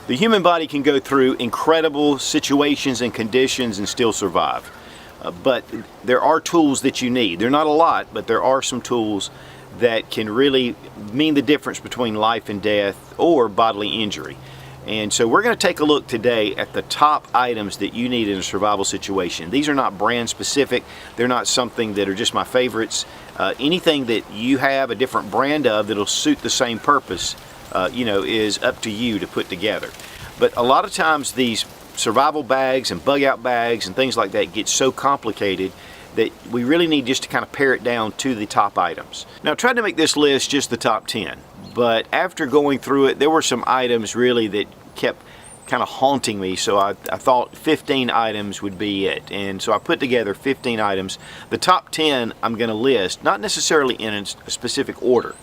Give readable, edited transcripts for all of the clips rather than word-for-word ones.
The human body can go through incredible situations and conditions and still survive. But there are tools that you need. They're not a lot, but there are some tools that can really mean the difference between life and death or bodily injury. And so we're going to take a look today at the top items that you need in a survival situation. These are not brand specific. They're not something that are just my favorites. Anything that you have a different brand of that'll suit the same purpose, is up to you to put together. But a lot of times these survival bags and bug out bags and things like that get so complicated that we really need just to kind of pare it down to the top items. Now I tried to make this list just the top 10, but after going through it, there were some items really that kept kind of haunting me, so I thought 15 items would be it. And so I put together 15 items. The top 10 I'm going to list, not necessarily in a specific order,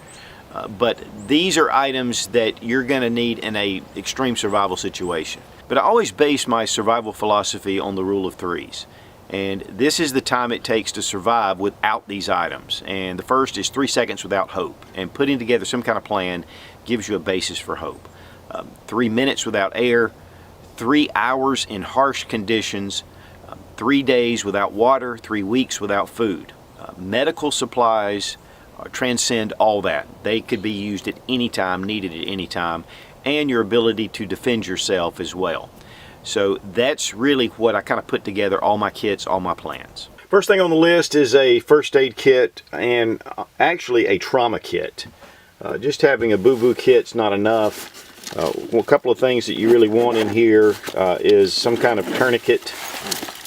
but these are items that you're going to need in a extreme survival situation. But I always base my survival philosophy on the rule of threes. And this is the time it takes to survive without these items. And the first is 3 seconds without hope. And putting together some kind of plan gives you a basis for hope. 3 minutes without air, 3 hours in harsh conditions, 3 days without water, 3 weeks without food. Medical supplies transcend all that. They could be used at any time, needed at any time, and your ability to defend yourself as well. So that's really what I kind of put together, all my kits, all my plans. First thing on the list is a first aid kit and actually a trauma kit. Just having a boo-boo kit's not enough. A couple of things that you really want in here is some kind of tourniquet,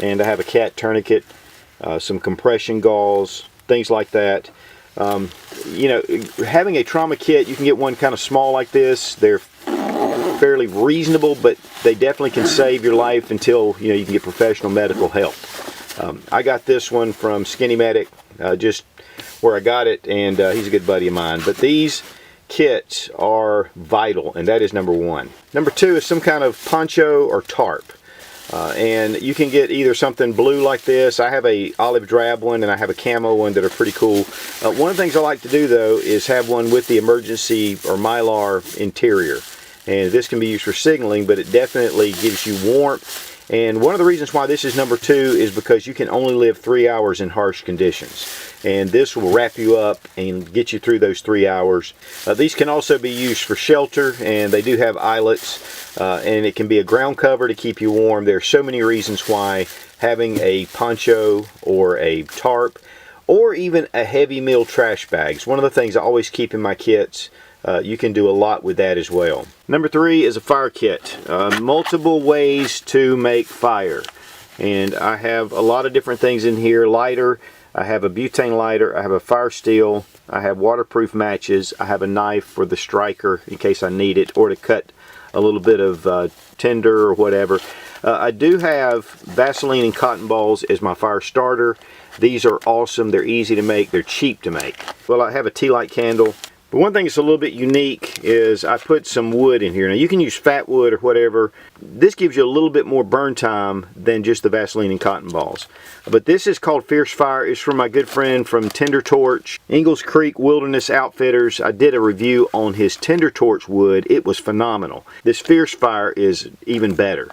and I have a cat tourniquet, some compression gauze, things like that. Having a trauma kit, you can get one kind of small like this. They're fairly reasonable, but they definitely can save your life until you can get professional medical help. I got this one from Skinny Medic, just where I got it, and he's a good buddy of mine. But these kits are vital, and that is number one. Number two is some kind of poncho or tarp. And you can get either something blue like this. I have a olive drab one and I have a camo one that are pretty cool. One of the things I like to do though is have one with the emergency or Mylar interior. And this can be used for signaling, but it definitely gives you warmth. And one of the reasons why this is number two is because you can only live 3 hours in harsh conditions. And this will wrap you up and get you through those 3 hours. These can also be used for shelter, and they do have eyelets. And it can be a ground cover to keep you warm. There are so many reasons why having a poncho or a tarp or even a heavy meal trash bag is one of the things I always keep in my kits. You can do a lot with that as well. Number three is a fire kit. Multiple ways to make fire. And I have a lot of different things in here. Lighter, I have a butane lighter, I have a fire steel, I have waterproof matches, I have a knife for the striker in case I need it, or to cut a little bit of tinder or whatever. I do have Vaseline and cotton balls as my fire starter. These are awesome, they're easy to make, they're cheap to make. Well, I have a tea light candle. But one thing that's a little bit unique is I put some wood in here. Now you can use fat wood or whatever. This gives you a little bit more burn time than just the Vaseline and cotton balls. But this is called Fierce Fire. It's from my good friend from Tender Torch, Ingalls Creek Wilderness Outfitters. I did a review on his Tender Torch wood. It was phenomenal. This Fierce Fire is even better.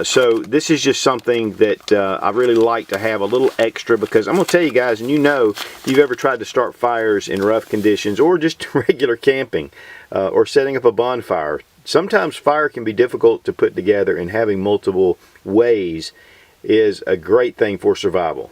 So this is just something that I really like to have a little extra, because I'm going to tell you guys, and if you've ever tried to start fires in rough conditions or just regular camping or setting up a bonfire, sometimes fire can be difficult to put together, and having multiple ways is a great thing for survival.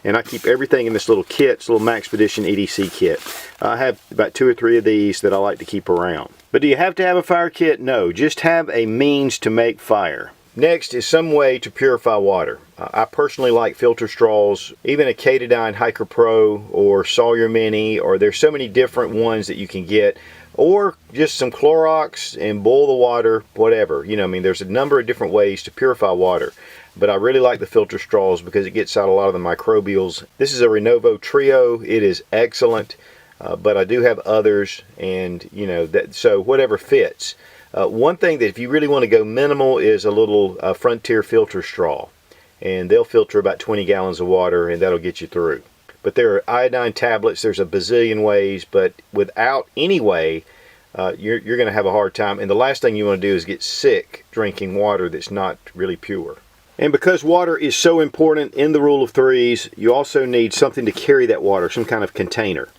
And I keep everything in this little kit, this little Maxpedition EDC kit. I have about 2 or 3 of these that I like to keep around. But do you have to have a fire kit? No, just have a means to make fire. Next is some way to purify water. I personally like filter straws, even a Katadyn Hiker Pro or Sawyer Mini, or there's so many different ones that you can get, or just some Clorox and boil the water, whatever. There's a number of different ways to purify water. But I really like the filter straws because it gets out a lot of the microbials. This is a Renovo Trio. It is excellent, but I do have others, and so whatever fits. One thing that if you really want to go minimal is a little Frontier filter straw, and they'll filter about 20 gallons of water, and that'll get you through. But there are iodine tablets. There's a bazillion ways, but without any way, you're going to have a hard time. And the last thing you want to do is get sick drinking water that's not really pure. And because water is so important in the rule of threes, you also need something to carry that water, some kind of container.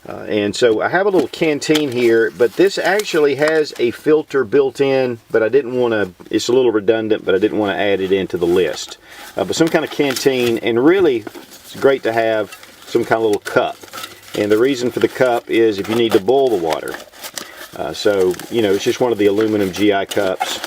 And so I have a little canteen here, but this actually has a filter built in, but I didn't want to, it's a little redundant, but I didn't want to add it into the list. But some kind of canteen, and really it's great to have some kind of little cup. And the reason for the cup is if you need to boil the water. So, you know, it's just one of the aluminum GI cups.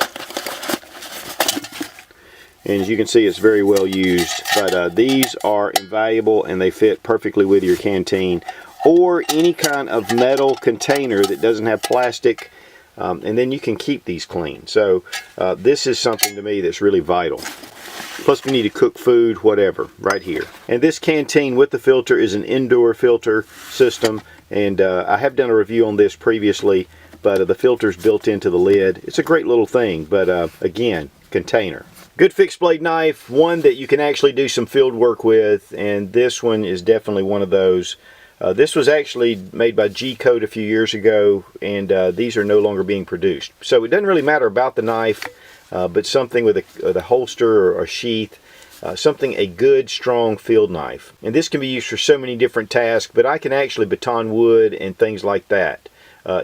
And as you can see, it's very well used. But these are invaluable, and they fit perfectly with your canteen or any kind of metal container that doesn't have plastic, and then you can keep these clean. So this is something to me that's really vital. Plus, we need to cook food, whatever, right here. And this canteen with the filter is an indoor filter system, and I have done a review on this previously, but the filter's built into the lid. It's a great little thing, but again, container. Good fixed blade knife, one that you can actually do some field work with, and this one is definitely one of those. This was actually made by G-Code a few years ago, and these are no longer being produced. So it doesn't really matter about the knife, but something with a holster or a sheath, a good, strong field knife. And this can be used for so many different tasks, but I can actually baton wood and things like that,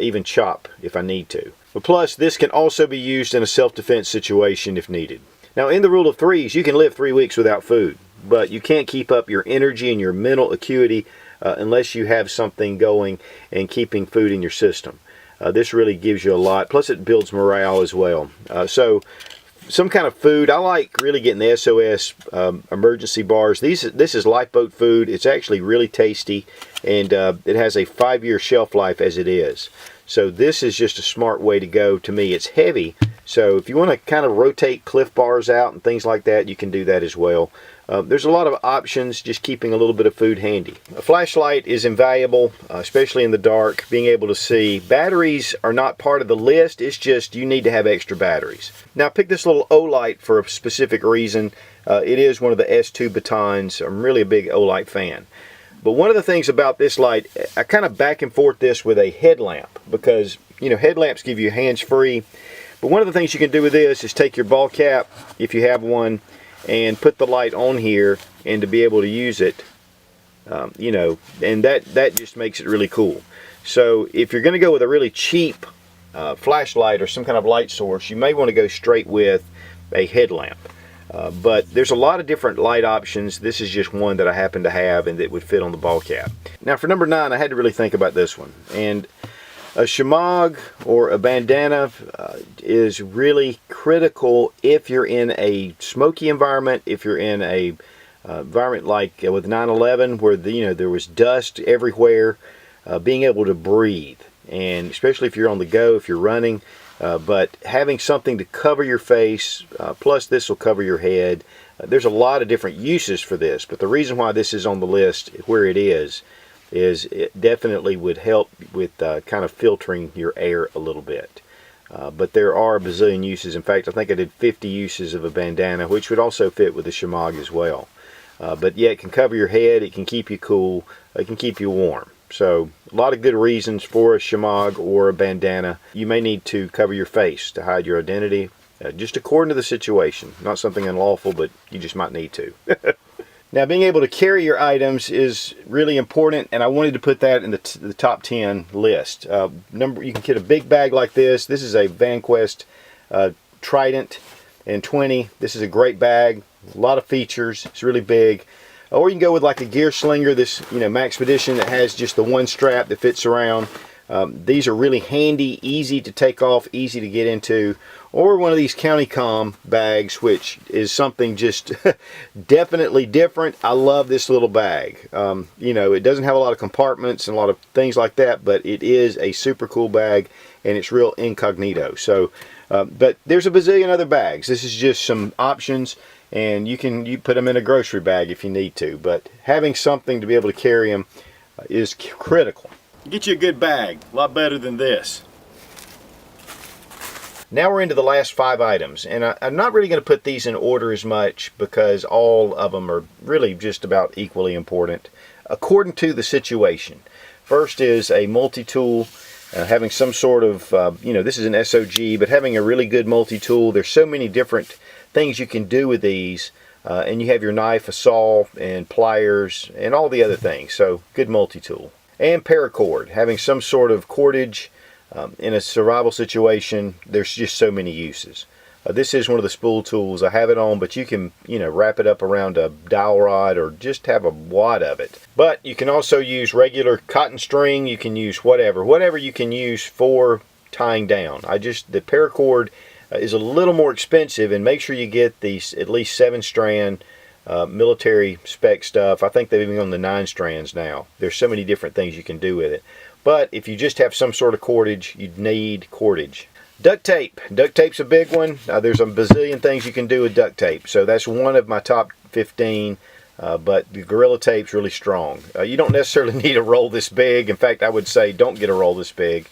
even chop if I need to. But plus, this can also be used in a self-defense situation if needed. Now, in the rule of threes, you can live 3 weeks without food, but you can't keep up your energy and your mental acuity unless you have something going and keeping food in your system. This really gives you a lot. Plus, it builds morale as well. So, some kind of food. I like really getting the SOS emergency bars. This is Lifeboat food. It's actually really tasty, and it has a 5-year shelf life as it is. So this is just a smart way to go. To me, it's heavy. So if you want to kind of rotate Cliff Bars out and things like that, you can do that as well. There's a lot of options, just keeping a little bit of food handy. A flashlight is invaluable, especially in the dark, being able to see. Batteries are not part of the list, it's just you need to have extra batteries. Now I picked this little Olight for a specific reason. It is one of the S2 batons. I'm really a big Olight fan. But one of the things about this light, I kind of back and forth this with a headlamp, because, you know, headlamps give you hands-free. But one of the things you can do with this is take your ball cap, if you have one, and put the light on here, and to be able to use it, you know, and that just makes it really cool. So if you're going to go with a really cheap flashlight or some kind of light source, you may want to go straight with a headlamp. But there's a lot of different light options. This is just one that I happen to have and that would fit on the ball cap. Now for number 9, I had to really think about this one. And a shemagh or a bandana is really critical if you're in a smoky environment, if you're in a environment like with 9/11 where there was dust everywhere, being able to breathe, and especially if you're on the go, if you're running. But having something to cover your face, plus this will cover your head. There's a lot of different uses for this, but the reason why this is on the list where it is it definitely would help with kind of filtering your air a little bit. But there are a bazillion uses. In fact, I think I did 50 uses of a bandana, which would also fit with the shemagh as well. But yeah, it can cover your head, it can keep you cool, it can keep you warm. So a lot of good reasons for a shemagh or a bandana. You may need to cover your face to hide your identity, just according to the situation. Not something unlawful, but you just might need to. Now, being able to carry your items is really important, and I wanted to put that in the top 10 list. You can get a big bag like this. This is a VanQuest Trident and 20. This is a great bag, a lot of features. It's really big. Or you can go with like a gear slinger, this Maxpedition that has just the one strap that fits around. These are really handy, easy to take off, easy to get into. Or one of these CountyComm bags, which is something just definitely different. I love this little bag. It doesn't have a lot of compartments and a lot of things like that, but it is a super cool bag, and it's real incognito. So, but there's a bazillion other bags. This is just some options, and you put them in a grocery bag if you need to. But having something to be able to carry them is critical. Get you a good bag, a lot better than this. Now we're into the last 5 items, and I'm not really going to put these in order as much because all of them are really just about equally important according to the situation. First is a multi-tool. having some sort of, this is an SOG, but having a really good multi-tool. There's so many different things you can do with these. And you have your knife, a saw, and pliers, and all the other things. So, good multi-tool. And paracord, having some sort of cordage in a survival situation. There's just so many uses. This is one of the spool tools. I have it on, but you can, wrap it up around a dowel rod or just have a wad of it. But you can also use regular cotton string. You can use whatever you can use for tying down. The paracord is a little more expensive, and make sure you get these at least 7-strand military spec stuff. I think they've even gone to 9 strands now. There's so many different things you can do with it. But if you just have some sort of cordage, you'd need cordage. Duct tape. Duct tape's a big one. There's a bazillion things you can do with duct tape. So that's one of my top 15. But the Gorilla Tape's really strong. You don't necessarily need a roll this big. In fact, I would say don't get a roll this big.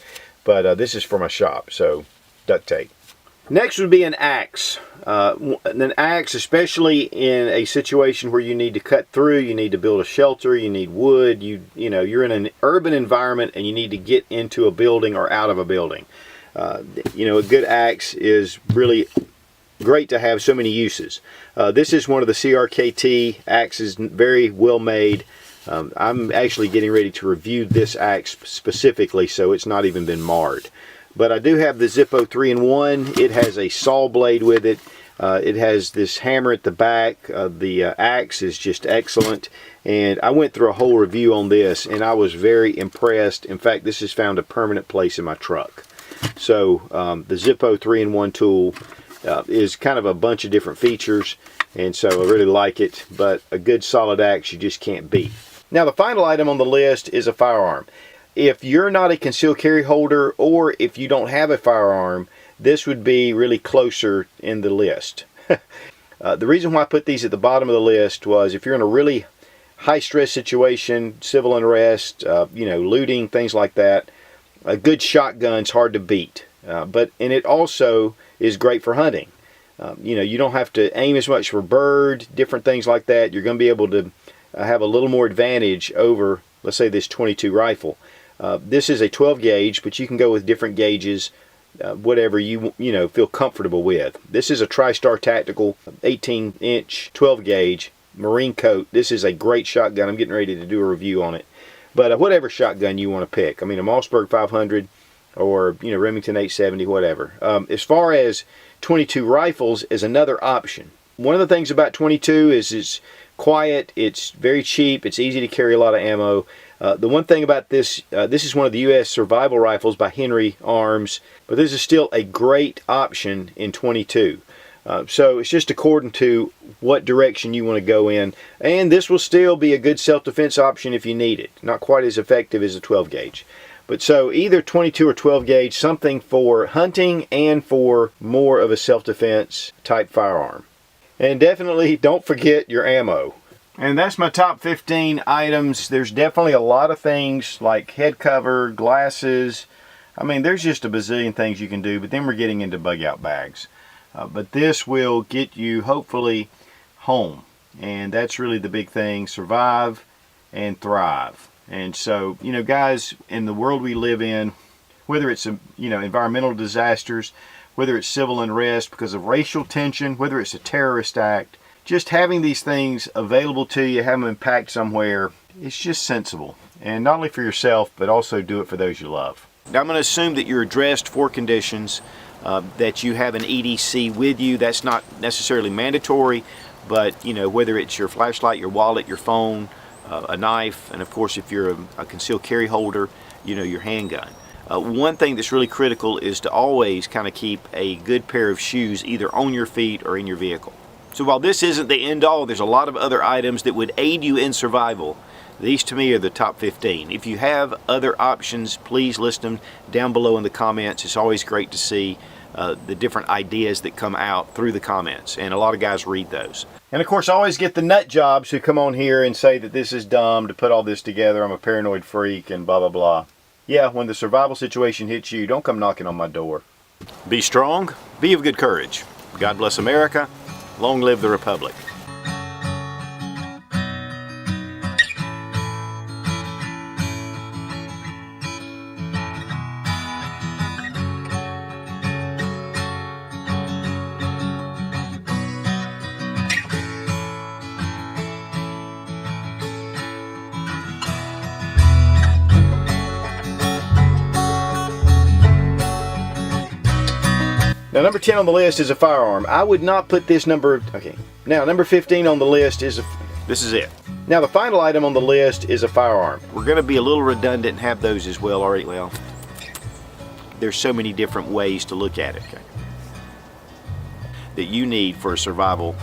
But this is for my shop, so duct tape. Next would be an axe. An axe, especially in a situation where you need to cut through, you need to build a shelter, you need wood, you're in an urban environment and you need to get into a building or out of a building. A good axe is really great to have so many uses. This is one of the CRKT axes, very well made. I'm actually getting ready to review this axe specifically, so it's not even been marred. But I do have the Zippo 3-in-1. It has a saw blade with it. It has this hammer at the back. The axe is just excellent. And I went through a whole review on this, and I was very impressed. In fact, this has found a permanent place in my truck. So the Zippo 3-in-1 tool is kind of a bunch of different features, and so I really like it. But a good solid axe you just can't beat. Now the final item on the list is a firearm. If you're not a concealed carry holder, or if you don't have a firearm, this would be really closer in the list. The reason why I put these at the bottom of the list was if you're in a really high stress situation, civil unrest, looting, things like that, a good shotgun's hard to beat. And it also is great for hunting. You don't have to aim as much for bird, different things like that. You're going to be able to have a little more advantage over, let's say, this 22 rifle. This is a 12 gauge, but you can go with different gauges, whatever you feel comfortable with. This is a TriStar Tactical 18-inch 12 gauge Marine Coat. This is a great shotgun. I'm getting ready to do a review on it. But whatever shotgun you want to pick. I mean, a Mossberg 500 or Remington 870, whatever. As far as 22 rifles is another option. One of the things about 22 is it's quiet, it's very cheap, it's easy to carry a lot of ammo. The one thing about this, this is one of the U.S. survival rifles by Henry Arms, but this is still a great option in 22. So it's just according to what direction you want to go in, and this will still be a good self-defense option if you need it. Not quite as effective as a 12 gauge. But so either 22 or 12 gauge, something for hunting and for more of a self-defense type firearm. And definitely don't forget your ammo. And that's my top 15 items. There's definitely a lot of things like head cover, glasses. I mean, there's just a bazillion things you can do, but then we're getting into bug out bags. But this will get you hopefully home. And that's really the big thing. Survive and thrive. And so, guys, in the world we live in, whether it's, environmental disasters, whether it's civil unrest because of racial tension, whether it's a terrorist act, just having these things available to you, have them packed somewhere, it's just sensible. And not only for yourself, but also do it for those you love. Now, I'm going to assume that you're dressed for conditions, that you have an EDC with you. That's not necessarily mandatory, but, whether it's your flashlight, your wallet, your phone, a knife, and of course if you're a concealed carry holder, your handgun. One thing that's really critical is to always kind of keep a good pair of shoes either on your feet or in your vehicle. So while this isn't the end all, there's a lot of other items that would aid you in survival. These to me are the top 15. If you have other options, please list them down below in the comments. It's always great to see the different ideas that come out through the comments, and a lot of guys read those. And of course, I always get the nut jobs who come on here and say that this is dumb to put all this together, I'm a paranoid freak and blah blah blah. Yeah, when the survival situation hits you, don't come knocking on my door. Be strong, be of good courage. God bless America. Long live the Republic. number 10 on the list is a firearm. I would not put this number, okay. Now number 15 on the list is this is it. Now the final item on the list is a firearm. We're going to be a little redundant and have those as well. All right, well, there's so many different ways to look at it, okay, that you need for a survival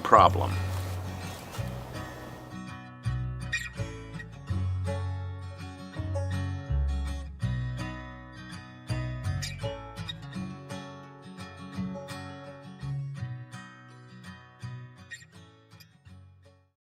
problem.